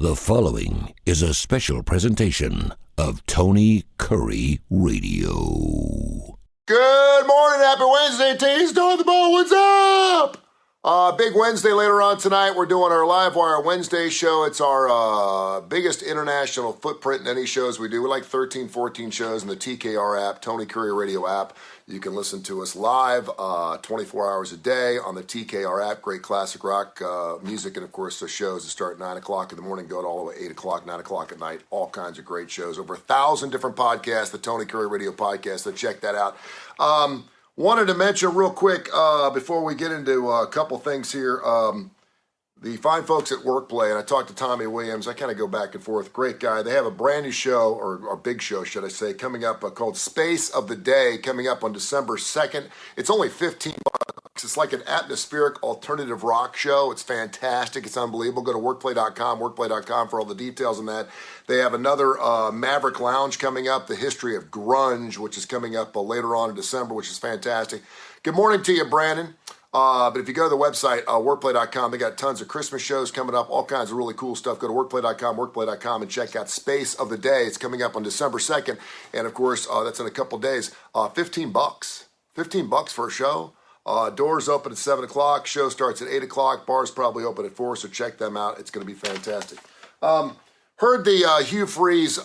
The following is a special presentation of Tony Kurre Radio. Good morning, happy Wednesday, T's on the ball, what's up? Big Wednesday later on tonight. We're doing our Live Wire Wednesday show. It's our biggest international footprint in any shows we do. We're like 13, 14 shows in the TKR app, Tony Kurre Radio app. You can listen to us live 24 hours a day on the TKR app. Great classic rock music, and of course the shows that start at 9 o'clock in the morning, go to all the way 8 o'clock, 9 o'clock at night. All kinds of great shows. Over 1,000 different podcasts, the Tony Kurre Radio podcast, so check that out. Wanted to mention real quick before we get into a couple things here. The fine folks at Workplay, and I talked to Tommy Williams. I kind of go back and forth. Great guy. They have a brand new show, or a big show, should I say, coming up called Space of the Day, coming up on December 2nd. It's only $15. It's like an atmospheric alternative rock show. It's fantastic. It's unbelievable. Go to workplay.com for all the details on that. They have another Maverick Lounge coming up, the history of grunge, which is coming up later on in December, which is fantastic. Good morning to you, Brandon. But if you go to the website, workplay.com, they got tons of Christmas shows coming up, all kinds of really cool stuff. Go to workplay.com, and check out Space of the Day. It's coming up on December 2nd. And, of course, that's in a couple days. $15. $15 for a show. Doors open at 7 o'clock. Show starts at 8 o'clock. Bars probably open at 4, so check them out. It's going to be fantastic. Heard the Hugh Freeze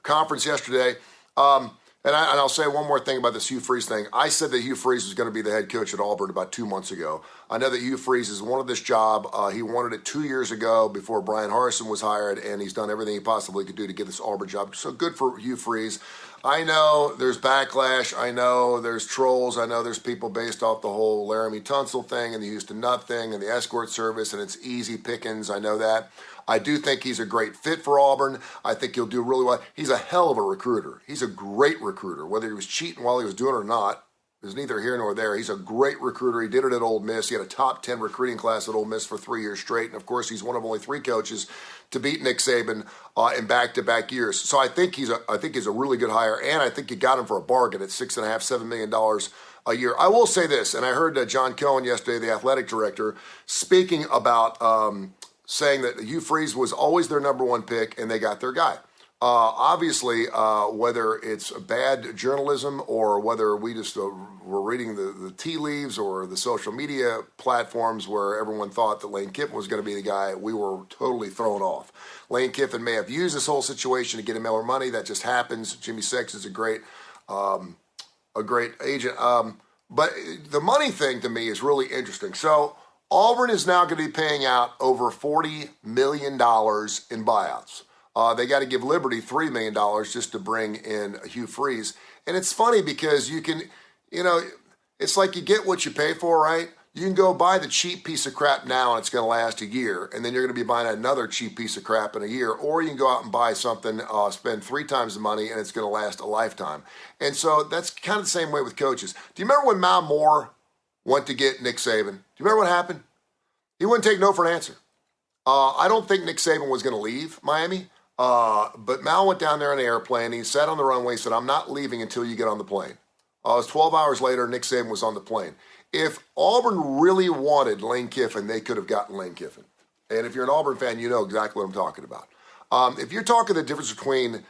conference yesterday. And I'll say one more thing about this Hugh Freeze thing. I said that Hugh Freeze was going to be the head coach at Auburn about 2 months ago. I know that Hugh Freeze has wanted this job. He wanted it 2 years ago before Brian Harsin was hired, and he's done everything he possibly could do to get this Auburn job. So good for Hugh Freeze. I know there's backlash. I know there's trolls. I know there's people based off the whole Laramie Tunsil thing and the Houston Nutt thing and the escort service, and it's easy pickings. I know that. I do think he's a great fit for Auburn. I think he'll do really well. He's a hell of a recruiter. He's a great recruiter. Whether he was cheating while he was doing it or not, there's neither here nor there. He's a great recruiter. He did it at Ole Miss. He had a top 10 recruiting class at Ole Miss for 3 years straight. And, of course, he's one of only 3 coaches to beat Nick Saban in back-to-back years. So I think he's a really good hire, and I think you got him for a bargain at $6.5, $7 million a year. I will say this, and I heard John Cohen yesterday, the athletic director, speaking about saying that Hugh Freeze was always their number one pick, and they got their guy. Obviously, whether it's bad journalism or whether we just were reading the tea leaves or the social media platforms where everyone thought that Lane Kiffin was going to be the guy, we were totally thrown off. Lane Kiffin may have used this whole situation to get him more money. That just happens. Jimmy Six is a great agent. But the money thing to me is really interesting. So Auburn is now going to be paying out over $40 million in buyouts. They got to give Liberty $3 million just to bring in Hugh Freeze. And it's funny because you can, it's like you get what you pay for, right? You can go buy the cheap piece of crap now and it's going to last a year, and then you're going to be buying another cheap piece of crap in a year, or you can go out and buy something, spend 3 times the money, and it's going to last a lifetime. And so that's kind of the same way with coaches. Do you remember when Mal Moore went to get Nick Saban? Do you remember what happened? He wouldn't take no for an answer. I don't think Nick Saban was going to leave Miami. But Mal went down there on an airplane. He sat on the runway and said, "I'm not leaving until you get on the plane." It was 12 hours later, Nick Saban was on the plane. If Auburn really wanted Lane Kiffin, they could have gotten Lane Kiffin. And if you're an Auburn fan, you know exactly what I'm talking about. If you're talking the difference between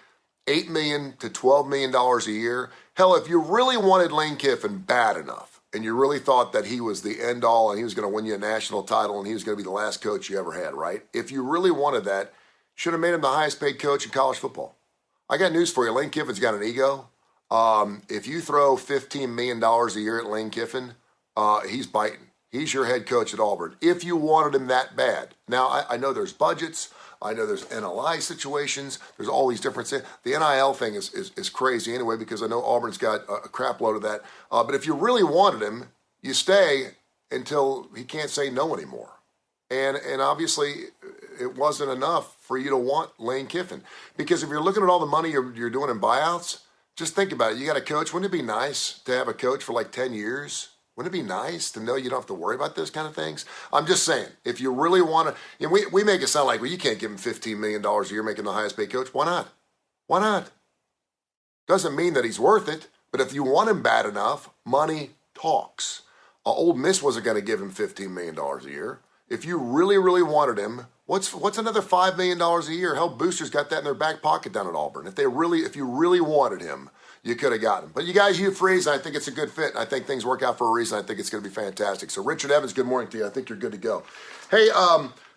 $8 million to $12 million a year, hell, if you really wanted Lane Kiffin bad enough, and you really thought that he was the end all and he was going to win you a national title and he was going to be the last coach you ever had, right? If you really wanted that, should have made him the highest paid coach in college football. I got news for you. Lane Kiffin's got an ego. If you throw $15 million a year at Lane Kiffin, he's biting. He's your head coach at Auburn, if you wanted him that bad. Now, I know there's budgets. I know there's NLI situations. There's all these different things. The NIL thing is crazy anyway, because I know Auburn's got a crap load of that. But if you really wanted him, you stay until he can't say no anymore. And obviously, it wasn't enough for you to want Lane Kiffin. Because if you're looking at all the money you're doing in buyouts, just think about it. You got a coach. Wouldn't it be nice to have a coach for like 10 years? Wouldn't it be nice to know you don't have to worry about those kind of things? I'm just saying, if you really want to, we make it sound like, well, you can't give him $15 million a year making the highest paid coach. Why not? Why not? Doesn't mean that he's worth it, but if you want him bad enough, money talks. Ole Miss wasn't going to give him $15 million a year. if you really, really wanted him, what's another $5 million a year? Hell, Boosters got that in their back pocket down at Auburn. If you really wanted him, you could have got him. But you guys, you freeze. I think it's a good fit. I think things work out for a reason. I think it's going to be fantastic. So Richard Evans, good morning to you. I think you're good to go. Hey,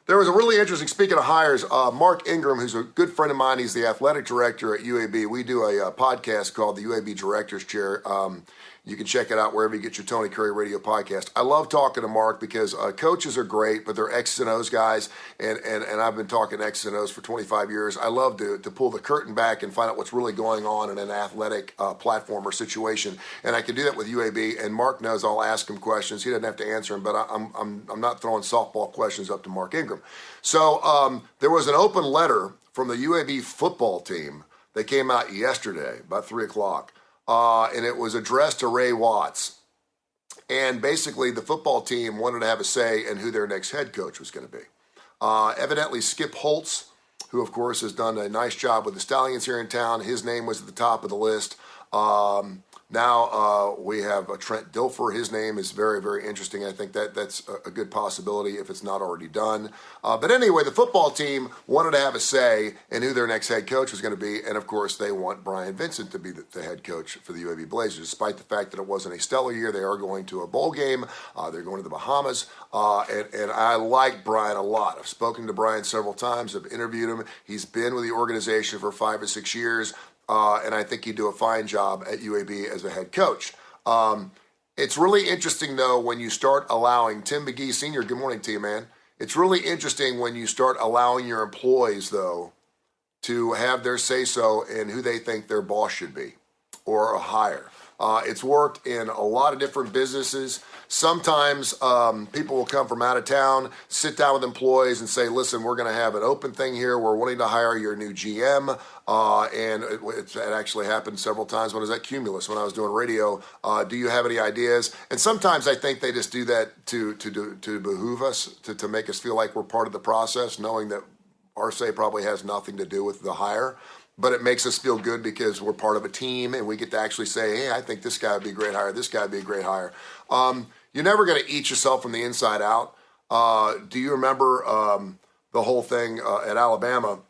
there was a really interesting, speaking of hires, Mark Ingram, who's a good friend of mine. He's the athletic director at UAB. We do a podcast called the UAB Director's Chair. You can check it out wherever you get your Tony Curry Radio podcast. I love talking to Mark because coaches are great, but they're X's and O's guys, and I've been talking X's and O's for 25 years. I love to pull the curtain back and find out what's really going on in an athletic platform or situation, and I can do that with UAB. And Mark knows I'll ask him questions. He doesn't have to answer them, but I'm not throwing softball questions up to Mark Ingram. So there was an open letter from the UAB football team that came out yesterday about 3 o'clock. And it was addressed to Ray Watts. And basically, the football team wanted to have a say in who their next head coach was going to be. Evidently, Skip Holtz, who, of course, has done a nice job with the Stallions here in town, his name was at the top of the list. Now we have Trent Dilfer. His name is very, very interesting. I think that's a good possibility if it's not already done. But anyway, the football team wanted to have a say in who their next head coach was going to be. And, of course, they want Brian Vincent to be the head coach for the UAB Blazers. Despite the fact that it wasn't a stellar year, they are going to a bowl game. They're going to the Bahamas. And I like Brian a lot. I've spoken to Brian several times. I've interviewed him. He's been with the organization for 5 or 6 years. And I think he'd do a fine job at UAB as a head coach. It's really interesting, though, when you start allowing Tim McGee Sr., good morning to you, man. It's really interesting when you start allowing your employees, though, to have their say-so in who they think their boss should be or hire. It's worked in a lot of different businesses. Sometimes people will come from out of town, sit down with employees and say, listen, we're going to have an open thing here. We're wanting to hire your new GM. And it actually happened several times when I was at Cumulus, when I was doing radio. Do you have any ideas? And sometimes I think they just do that to behoove us, to make us feel like we're part of the process, knowing that our say probably has nothing to do with the hire. But it makes us feel good because we're part of a team and we get to actually say, hey, I think this guy would be a great hire. This guy would be a great hire. You're never going to eat yourself from the inside out. Do you remember the whole thing at Alabama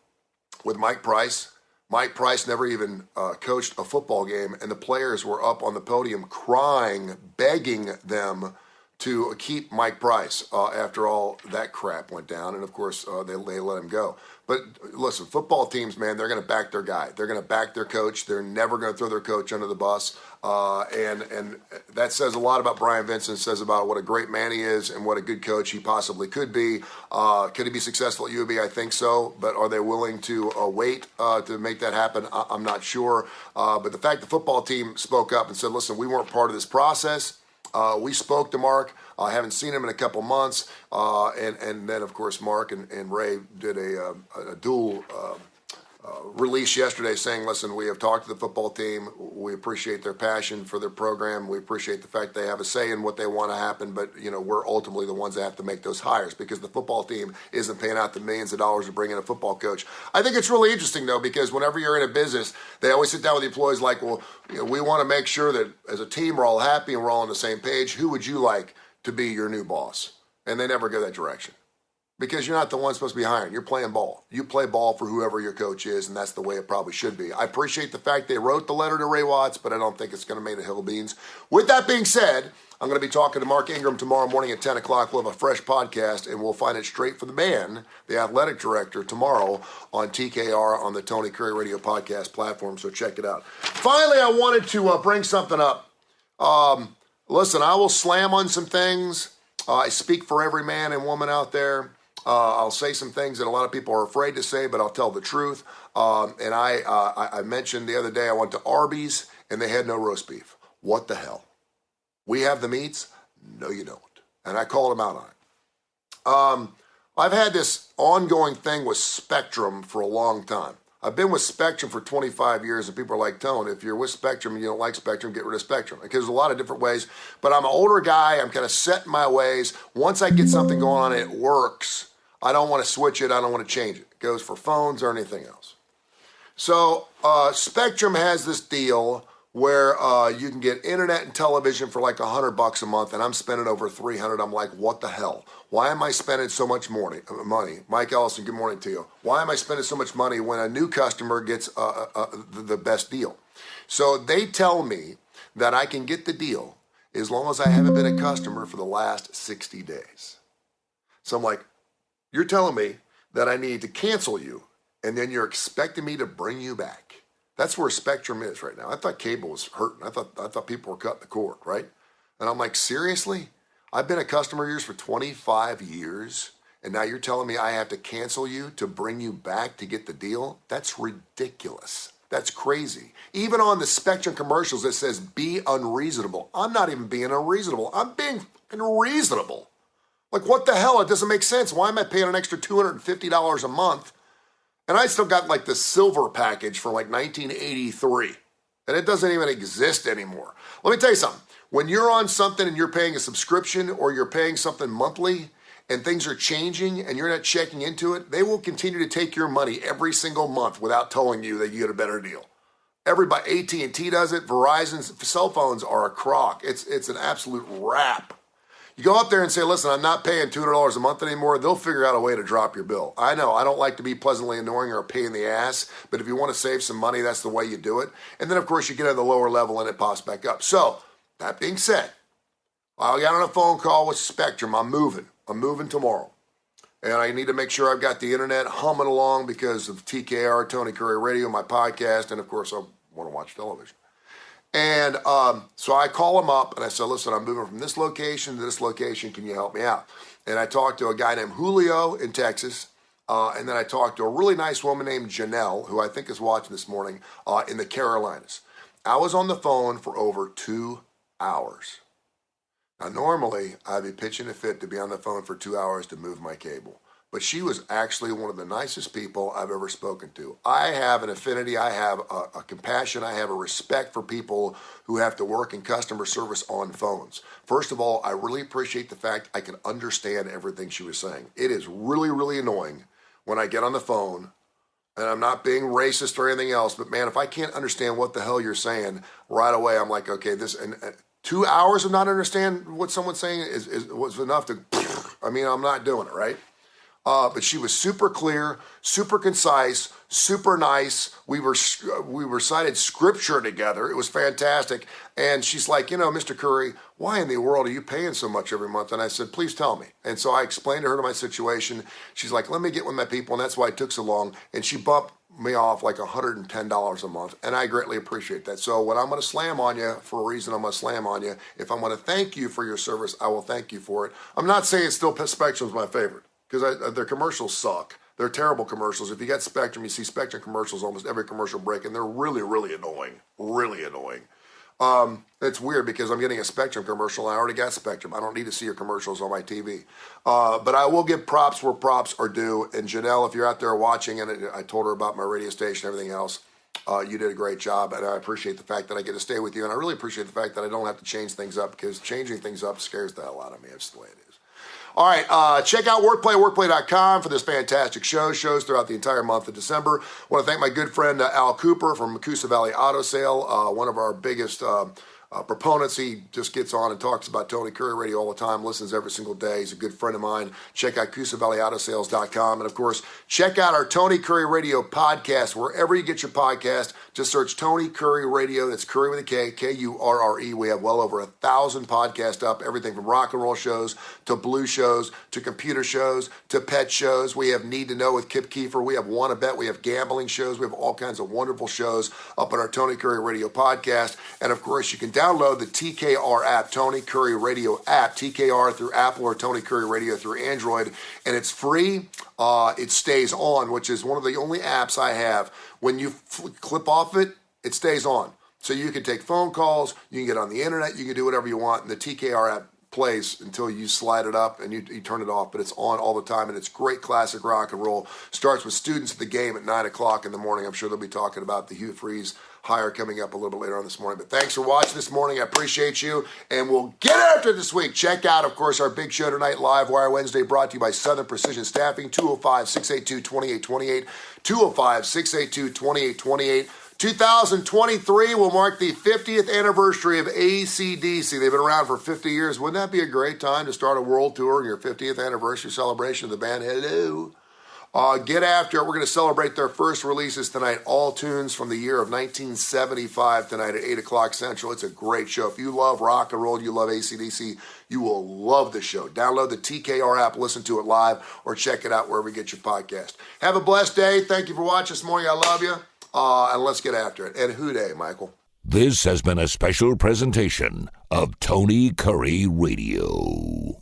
with Mike Price? Mike Price never even coached a football game, and the players were up on the podium crying, begging them to keep Mike Price after all that crap went down. And, of course, they let him go. But listen, football teams, man, they're going to back their guy. They're going to back their coach. They're never going to throw their coach under the bus. And that says a lot about Brian Vincent. It says about what a great man he is and what a good coach he possibly could be. Could he be successful at UAB? I think so. But are they willing to wait to make that happen? I'm not sure. But the fact the football team spoke up and said, listen, we weren't part of this process. We spoke to Mark. I haven't seen him in a couple months. And then, of course, Mark and Ray did a dual release yesterday saying, listen, we have talked to the football team. We appreciate their passion for their program. We appreciate the fact they have a say in what they want to happen. But, we're ultimately the ones that have to make those hires because the football team isn't paying out the millions of dollars to bring in a football coach. I think it's really interesting, though, because whenever you're in a business, they always sit down with the employees like, well, we want to make sure that as a team we're all happy and we're all on the same page. Who would you like to be your new boss? And they never go that direction. Because you're not the one supposed to be hiring. You're playing ball. You play ball for whoever your coach is, and that's the way it probably should be. I appreciate the fact they wrote the letter to Ray Watts, but I don't think it's going to make a hill of beans. With that being said, I'm going to be talking to Mark Ingram tomorrow morning at 10 o'clock. We'll have a fresh podcast, and we'll find it straight for the man, the athletic director, tomorrow on TKR on the Tony Curry Radio podcast platform, so check it out. Finally, I wanted to bring something up. Listen, I will slam on some things. I speak for every man and woman out there. I'll say some things that a lot of people are afraid to say, but I'll tell the truth. And I mentioned the other day I went to Arby's, and they had no roast beef. What the hell? We have the meats? No, you don't. And I called them out on it. I've had this ongoing thing with Spectrum for a long time. I've been with Spectrum for 25 years, and people are like, Tone, if you're with Spectrum and you don't like Spectrum, get rid of Spectrum. Because there's a lot of different ways. But I'm an older guy. I'm kind of set in my ways. Once I get something going on and it works, I don't want to switch it. I don't want to change it. It goes for phones or anything else. So Spectrum has this deal where you can get internet and television for like $100 a month, and I'm spending over $300. I'm like, what the hell? Why am I spending so much money? Mike Ellison, good morning to you. Why am I spending so much money when a new customer gets the best deal? So they tell me that I can get the deal as long as I haven't been a customer for the last 60 days. So I'm like, you're telling me that I need to cancel you, and then you're expecting me to bring you back. That's where Spectrum is right now. I thought cable was hurting. I thought people were cutting the cord, right? And I'm like, seriously? I've been a customer of yours for 25 years, and now you're telling me I have to cancel you to bring you back to get the deal? That's ridiculous. That's crazy. Even on the Spectrum commercials, it says be unreasonable. I'm not even being unreasonable. I'm being reasonable. Like, what the hell? It doesn't make sense. Why am I paying an extra $250 a month? And I still got like the silver package from like 1983. And it doesn't even exist anymore. Let me tell you something. When you're on something and you're paying a subscription or you're paying something monthly and things are changing and you're not checking into it, they will continue to take your money every single month without telling you that you get a better deal. Everybody, AT&T does it. Verizon's cell phones are a crock. It's an absolute wrap. You go up there and say, listen, I'm not paying $200 a month anymore. They'll figure out a way to drop your bill. I know, I don't like to be pleasantly annoying or a pain in the ass, but if you want to save some money, that's the way you do it. And then, of course, you get at the lower level and it pops back up. So, that being said, I got on a phone call with Spectrum. I'm moving tomorrow. And I need to make sure I've got the internet humming along because of TKR, Tony Kurre Radio, my podcast, and, of course, I want to watch television. And so I call him up and I said, listen, I'm moving from this location to this location. Can you help me out? And I talked to a guy named Julio in Texas. And then I talked to a really nice woman named Janelle, who I think is watching this morning, in the Carolinas. I was on the phone for over 2 hours. Now, normally I'd be pitching a fit to be on the phone for 2 hours to move my cable. But she was actually one of the nicest people I've ever spoken to. I have an affinity, I have a compassion, I have a respect for people who have to work in customer service on phones. First of all, I really appreciate the fact I can understand everything she was saying. It is really, really annoying when I get on the phone, and I'm not being racist or anything else, but man, if I can't understand what the hell you're saying, right away I'm like, okay, this, and 2 hours of not understand what someone's saying was enough to, I'm not doing it, right? But she was super clear, super concise, super nice. We recited scripture together. It was fantastic. And she's like, Mr. Kurre, why in the world are you paying so much every month? And I said, please tell me. And so I explained to her my situation. She's like, let me get with my people. And that's why it took so long. And she bumped me off like $110 a month. And I greatly appreciate that. So when I'm going to slam on you for a reason, I'm going to slam on you. If I'm going to thank you for your service, I will thank you for it. I'm not saying still Spectrum's my favorite, because their commercials suck. They're terrible commercials. If you got Spectrum, you see Spectrum commercials almost every commercial break, and they're really, really annoying. Really annoying. It's weird because I'm getting a Spectrum commercial, and I already got Spectrum. I don't need to see your commercials on my TV. But I will give props where props are due. And Janelle, if you're out there watching, and I told her about my radio station and everything else, you did a great job, and I appreciate the fact that I get to stay with you, and I really appreciate the fact that I don't have to change things up, because changing things up scares the hell out of me. That's the way it is. All right, check out workplay.com for this fantastic show. Shows throughout the entire month of December. I want to thank my good friend Al Cooper from Coosa Valley Auto Sale, one of our biggest proponents. He just gets on and talks about Tony Kurre Radio all the time, listens every single day. He's a good friend of mine. Check out CoosaValleyAutoSales.com. And, of course, check out our Tony Kurre Radio podcast. Wherever you get your podcast, just search Tony Kurre Radio. That's Kurre with a K, K-U-R-R-E. We have well over 1,000 podcasts up, everything from rock and roll shows to blue shows to computer shows to pet shows. We have Need to Know with Kip Kiefer. We have Want to Bet. We have gambling shows. We have all kinds of wonderful shows up on our Tony Kurre Radio podcast. And, of course, you can download the TKR app, Tony Kurre Radio app, TKR through Apple or Tony Kurre Radio through Android, and it's free. It stays on, which is one of the only apps I have. When you clip off it, it stays on. So you can take phone calls, you can get on the internet, you can do whatever you want, and the TKR app plays until you slide it up and you turn it off, but it's on all the time, and it's great classic rock and roll. Starts with Students of the Game at 9 o'clock in the morning. I'm sure they'll be talking about the Hugh Freeze hire coming up a little bit later on this morning. But thanks for watching this morning. I appreciate you, and we'll get after it this week. Check out, of course, our big show tonight, Live Wire Wednesday, brought to you by Southern Precision Staffing, 205-682-2828, 205-682-2828. 2023 will mark the 50th anniversary of AC/DC. They've been around for 50 years. Wouldn't that be a great time to start a world tour in your 50th anniversary celebration of the band? Hello. Get after it. We're going to celebrate their first releases tonight. All tunes from the year of 1975 tonight at 8 o'clock Central. It's a great show. If you love rock and roll, you love AC/DC, you will love the show. Download the TKR app, listen to it live, or check it out wherever you get your podcast. Have a blessed day. Thank you for watching this morning. I love you. And let's get after it. And who day, Michael? This has been a special presentation of Tony Curry Radio.